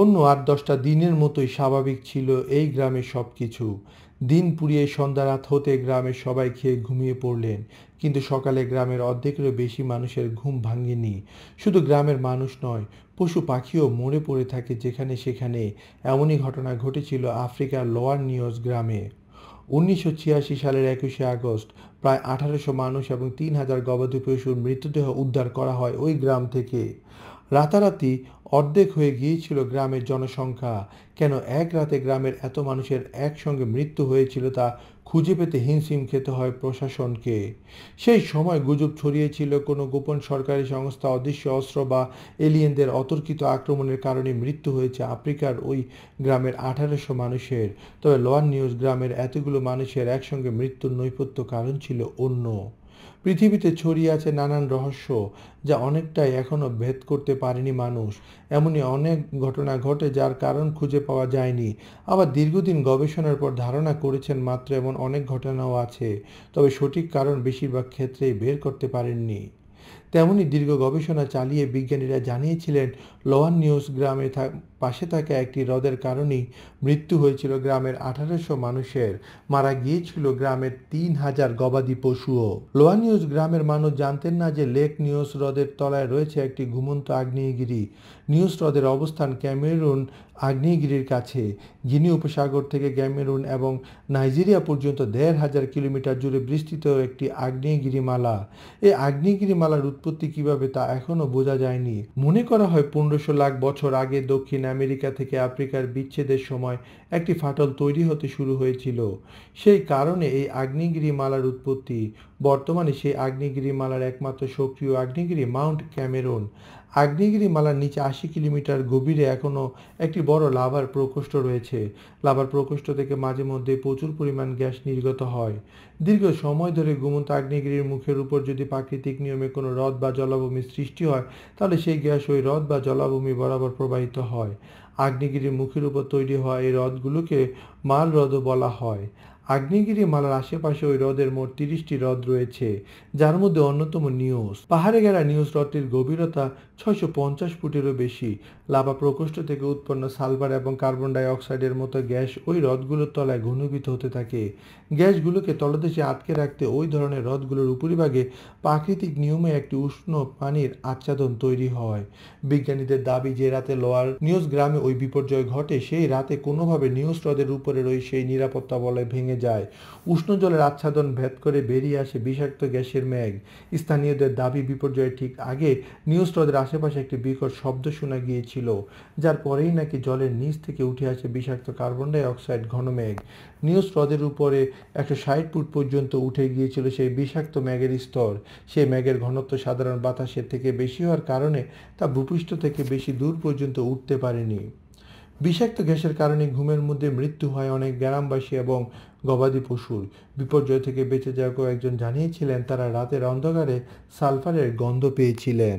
অন্য ৮-১০টা দিনের মতোই স্বাভাবিক ছিল এই গ্রামের সবকিছু। দিন ফুরিয়ে সন্ধ্যা রাত হতে গ্রামের সবাই খেয়ে ঘুমিয়ে পড়লেন। কিন্তু সকালে গ্রামের অর্ধেকেরও বেশি মানুষের ঘুম ভাঙেনি। শুধু গ্রামের মানুষ নয়, পশু পাখিও মরে পড়ে থাকে যেখানে সেখানে। এমনই ঘটনা ঘটেছিল আফ্রিকার লোয়ার নিউজ গ্রামে। ১৯৮৬ সালের ২১শে আগস্ট প্রায় ১৮০০ মানুষ এবং ৩,০০০ গবাদি পশুর মৃতদেহ উদ্ধার করা হয় ওই গ্রাম থেকে। রাতারাতি অর্ধেক হয়ে গিয়েছিল গ্রামের জনসংখ্যা। কেন এক রাতে গ্রামের এত মানুষের একসঙ্গে মৃত্যু হয়েছিল তা খুঁজে পেতে হিমশিম খেতে হয় প্রশাসনকে। সেই সময় গুজব ছড়িয়েছিল কোনো গোপন সরকারি সংস্থা, অদৃশ্য অস্ত্র বা এলিয়েনদের অতর্কিত আক্রমণের কারণে মৃত্যু হয়েছে আফ্রিকার ওই গ্রামের ১৮০০ মানুষের। তবে লোয়ার নিউজ গ্রামের এতগুলো মানুষের একসঙ্গে মৃত্যুর নৈপথ্য কারণ ছিল অন্য। পৃথিবীতে ছড়িয়ে আছে নানান রহস্য, যা অনেকটাই এখনো ভেদ করতে পারেনি মানুষ। এমনই অনেক ঘটনা ঘটে যার কারণ খুঁজে পাওয়া যায়নি। আবার দীর্ঘদিন গবেষণার পর ধারণা করেছেন মাত্র এমন অনেক ঘটনাও আছে, তবে সঠিক কারণ বেশিরভাগ ক্ষেত্রেই বের করতে পারেননি। তেমনি দীর্ঘ গবেষণা চালিয়ে বিজ্ঞানীরা জানিয়েছিলেন লোয়ার নিউজ গ্রামে পাশে থাকা একটি হ্রদের কারণেই মৃত্যু হয়েছিল গ্রামের ১৮০০ মানুষের। মারা গিয়েছিল গ্রামের ৩,০০০ গবাদি পশুও। লোয়ার নিউজ গ্রামের মানুষ জানতেন না যে লেক নিউজ হ্রদের তলায় রয়েছে একটি ঘুমন্ত আগ্নেয়গিরি। নিউজ হ্রদের অবস্থান ক্যামেরুন আগ্নেয়গিরির কাছে। গিনি উপসাগর থেকে ক্যামেরুন এবং নাইজেরিয়া পর্যন্ত ১,৫০০ কিলোমিটার জুড়ে বিস্তৃত একটি আগ্নেয়গিরিমালা। এই আগ্নেয়গিরিমালার উৎপত্তি কিভাবে তা এখনো বোঝা যায়নি। মনে করা হয় ১৫০০ লাখ বছর আগে দক্ষিণ আমেরিকা থেকে আফ্রিকার বিচ্ছেদের সময় একটি ফাটল তৈরি হতে শুরু হয়েছিল। সেই কারণে এই আগ্নেয়গিরিমালার উৎপত্তি। বর্তমানে সেই আগ্নেয়গিরিমালার একমাত্র সক্রিয় আগ্নেয়গিরি মাউন্ট ক্যামেরন। আগ্নেয়গিরিমালার নিচে ৮০ কিলোমিটার গভীরে এখনও একটি বড় লাভার প্রকোষ্ঠ রয়েছে। লাভার প্রকোষ্ঠ থেকে মাঝে মধ্যে প্রচুর পরিমাণ গ্যাস নির্গত হয়। দীর্ঘ সময় ধরে ঘুমন্ত আগ্নেয়গিরির মুখের উপর যদি প্রাকৃতিক নিয়মে কোনো হ্রদ বা জলাভূমির সৃষ্টি হয়, তাহলে সেই গ্যাস ওই হ্রদ বা জলাভূমি বরাবর প্রবাহিত হয়। আগ্নেয়গিরির মুখের উপর তৈরি হওয়া এই হ্রদগুলোকে মাল হ্রদও বলা হয়। আগ্নেয়গিরি মালার আশেপাশে ওই হ্রদের মোট ৩০টি হ্রদ রয়েছে, যার মধ্যে অন্যতম নিউজ। পাহাড়ে ঘেরা নিউজ হ্রদটির গভীরতা ৬৫০ ফুটেরও বেশি। লাভা প্রকোষ্ঠ থেকে উৎপন্ন সালফার এবং কার্বন ডাই অক্সাইডের মতো গ্যাস ওই হ্রদগুলোর তলায় ঘনীভূত হতে থাকে। গ্যাসগুলোকে তলদেশে আটকে রাখতে ওই ধরনের হ্রদগুলোর উপরিভাগে প্রাকৃতিক নিয়মে একটি উষ্ণ পানির আচ্ছাদন তৈরি হয়। বিজ্ঞানীদের দাবি যে রাতে লোয়ার নিউজ গ্রামে ওই বিপর্যয় ঘটে, সেই রাতে কোনোভাবে নিউজ হ্রদের উপরে সেই নিরাপত্তা বলয় ভেঙে যায়। উষ্ণ জলের আচ্ছাদন ভেদ করে বেরিয়ে আসে বিষাক্ত গ্যাসের মেঘ। স্থানীয়দের দাবি বিপর্যয়ের ঠিক আগে নিউজ হ্রদের আশেপাশে একটি বিকট শব্দ শোনা গিয়েছিল, যার পরেই নাকি জলের নিচ থেকে উঠে আসে বিষাক্ত কার্বন ডাই অক্সাইড ঘন মেঘ। নিউজ হ্রদের উপরে ১৬০ ফুট পর্যন্ত উঠে গিয়েছিল সেই বিষাক্ত মেঘের স্তর। সেই মেঘের ঘনত্ব সাধারণ বাতাসের থেকে বেশি হওয়ার কারণে তা ভূপৃষ্ঠ থেকে বেশি দূর পর্যন্ত উঠতে পারেনি। বিষাক্ত গ্যাসের কারণে ঘুমের মধ্যে মৃত্যু হয় অনেক গ্রামবাসী এবং গবাদি পশুর। বিপর্যয় থেকে বেঁচে যাওয়া কয়েকজন জানিয়েছিলেন তারা রাতের অন্ধকারে সালফারের গন্ধ পেয়েছিলেন।